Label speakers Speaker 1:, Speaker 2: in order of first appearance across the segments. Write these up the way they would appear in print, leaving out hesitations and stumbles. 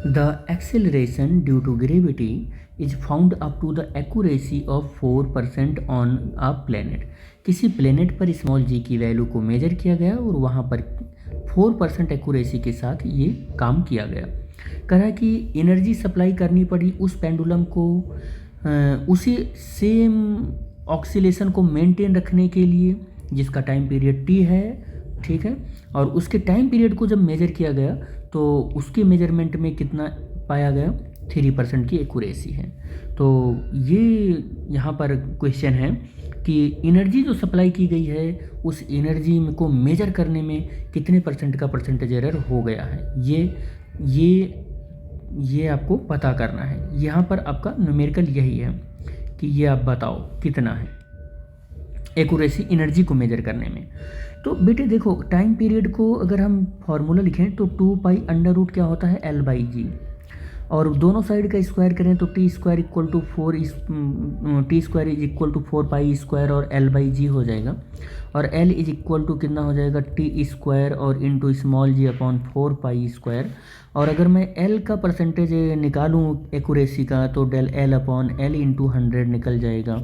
Speaker 1: The acceleration due to gravity is found up to the accuracy of 4% on a planet। किसी planet पर small जी की value को major किया गया और वहाँ पर 4% एक्यूरेसी के साथ ये काम किया गया। कह रहा है कि एनर्जी सप्लाई करनी पड़ी उस पेंडुलम को उसी सेम ऑक्सीलेशन को मेंटेन रखने के लिए जिसका टाइम पीरियड टी है, ठीक है। और उसके टाइम पीरियड को जब मेजर किया गया तो उसके मेजरमेंट में कितना पाया गया, 3% की एक्यूरेसी है। तो ये यहाँ पर क्वेश्चन है कि एनर्जी जो सप्लाई की गई है उस एनर्जी को मेजर करने में कितने परसेंट का परसेंटेज एरर हो गया है, ये आपको पता करना है। यहाँ पर आपका न्यूमेरिकल यही है कि ये आप बताओ कितना है एक्यूरेसी एनर्जी को मेजर करने में। तो बेटे देखो, टाइम पीरियड को अगर हम फॉर्मूला लिखें तो 2π क्या होता है L/g, और दोनों साइड का स्क्वायर करें तो T square equal to 4 T square is equal to 4π² और L/g हो जाएगा। और L इज इक्वल टू कितना हो जाएगा, टी स्क्वायर और इंटू स्मॉल जी अपॉन 4π²। और अगर मैं L का परसेंटेज निकालूँ एक्यूरेसी का तो del L upon L into 100 निकल जाएगा,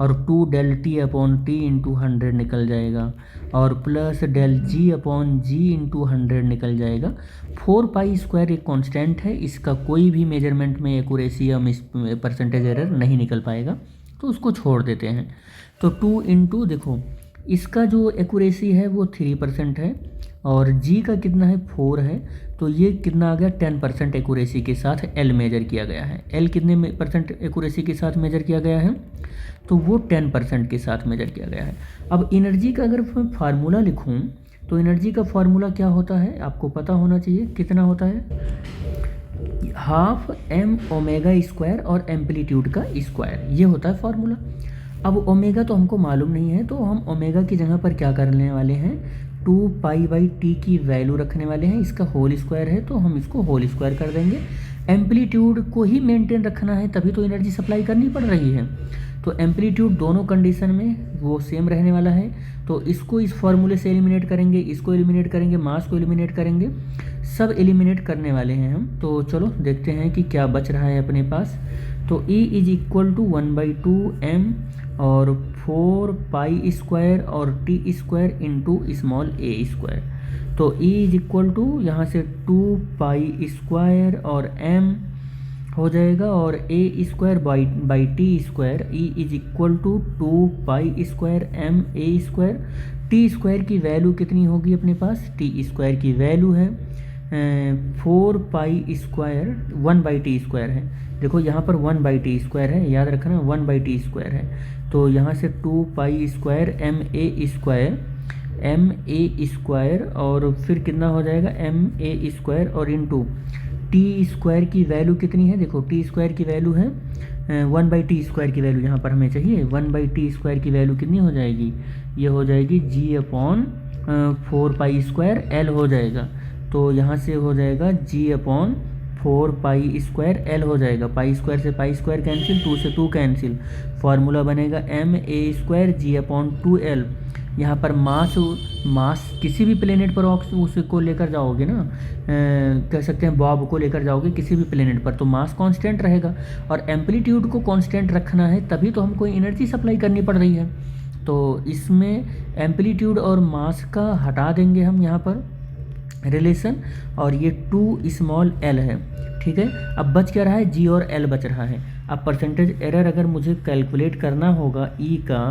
Speaker 1: और 2 del T upon T into 100 निकल जाएगा, और plus del G upon G into 100 निकल जाएगा। 4π² एक कांस्टेंट है, इसका कोई भी मेजरमेंट में एक्यूरेसी या परसेंटेज एरर नहीं निकल पाएगा, तो उसको छोड़ देते हैं। तो 2 इंटू देखो इसका जो एक्यूरेसी है वो 3% है, और जी का कितना है 4 है, तो ये कितना आ गया 10% एक्यूरेसी के साथ एल मेजर किया गया है। एल कितने परसेंट एक्यूरेसी के साथ मेजर किया गया है, तो वो 10% के साथ मेजर किया गया है। अब एनर्जी का अगर मैं फार्मूला लिखूं तो एनर्जी का फार्मूला क्या होता है आपको पता होना चाहिए, कितना होता है, 12m ओमेगा स्क्वायर और एम्पलीट्यूड का स्क्वायर, ये होता है फार्मूला। अब ओमेगा तो हमको मालूम नहीं है, तो हम ओमेगा की जगह पर क्या करने वाले हैं, 2π/t की वैल्यू रखने वाले हैं। इसका होल स्क्वायर है तो हम इसको होल स्क्वायर कर देंगे। एम्पलीट्यूड को ही मेंटेन रखना है, तभी तो एनर्जी सप्लाई करनी पड़ रही है। तो एम्पलीट्यूड दोनों कंडीशन में वो सेम रहने वाला है, तो इसको इस फॉर्मूले से एलिमिनेट करेंगे, इसको एलिमिनेट करेंगे, मास को एलिमिनेट करेंगे, सब एलिमिनेट करने वाले हैं हम। तो चलो देखते हैं कि क्या बच रहा है अपने पास। तो E is equal to 1/2m और 4π² और t² इंटू स्मॉल a²। तो E इज इक्वल टू यहाँ से 2π² और m हो जाएगा, और a² by t²। E is equal to 2π² m a²। t² की वैल्यू कितनी होगी अपने पास, t² की वैल्यू है 4π², 1/t² है। देखो यहाँ पर 1/t² है, याद रखना 1/t² है। तो यहाँ से 2π² ma² और फिर कितना हो जाएगा ma² और इंटू t² की वैल्यू कितनी है, देखो t² की वैल्यू है 1/t² की वैल्यू यहाँ पर हमें चाहिए। 1/t² की वैल्यू कितनी हो जाएगी, ये हो जाएगी g अपॉन 4π² l हो जाएगा। तो यहाँ से हो जाएगा g अपॉन 4π² l हो जाएगा। π² से π² कैंसिल, 2 से 2 कैंसिल, फार्मूला बनेगा ma² g अपॉन 2l। यहाँ पर मास किसी भी प्लेनेट पर उसको लेकर जाओगे ना, कह सकते हैं बॉब को लेकर जाओगे किसी भी प्लेनेट पर, तो मास कांस्टेंट रहेगा, और एम्पलीट्यूड को कांस्टेंट रखना है, तभी तो हमको एनर्जी सप्लाई करनी पड़ रही है। तो इसमें एम्पलीट्यूड और मास का हटा देंगे हम यहाँ पर रिलेशन, और ये 2 स्मॉल l है, ठीक है। अब बच क्या रहा है, g और l बच रहा है। अब परसेंटेज एरर अगर मुझे कैलकुलेट करना होगा E का,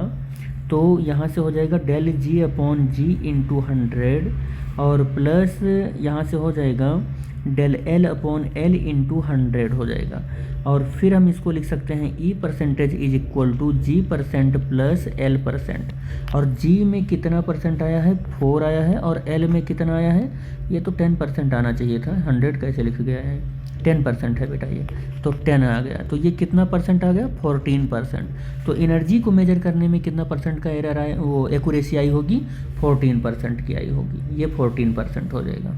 Speaker 1: तो यहाँ से हो जाएगा del g upon G into 100, और प्लस यहाँ से हो जाएगा del L upon L into 100 हो जाएगा। और फिर हम इसको लिख सकते हैं E% is equal to G% plus L%। और G में कितना परसेंट आया है, 4 आया है, और L में कितना आया है, ये तो 10% आना चाहिए था, 100 कैसे लिख गया है, 10% है बेटा ये, तो 10 आ गया। तो ये कितना परसेंट आ गया, 14%। तो एनर्जी को मेजर करने में कितना परसेंट का एरर आया, वो एक्यूरेसी आई होगी 14% की आई होगी, ये 14% हो जाएगा।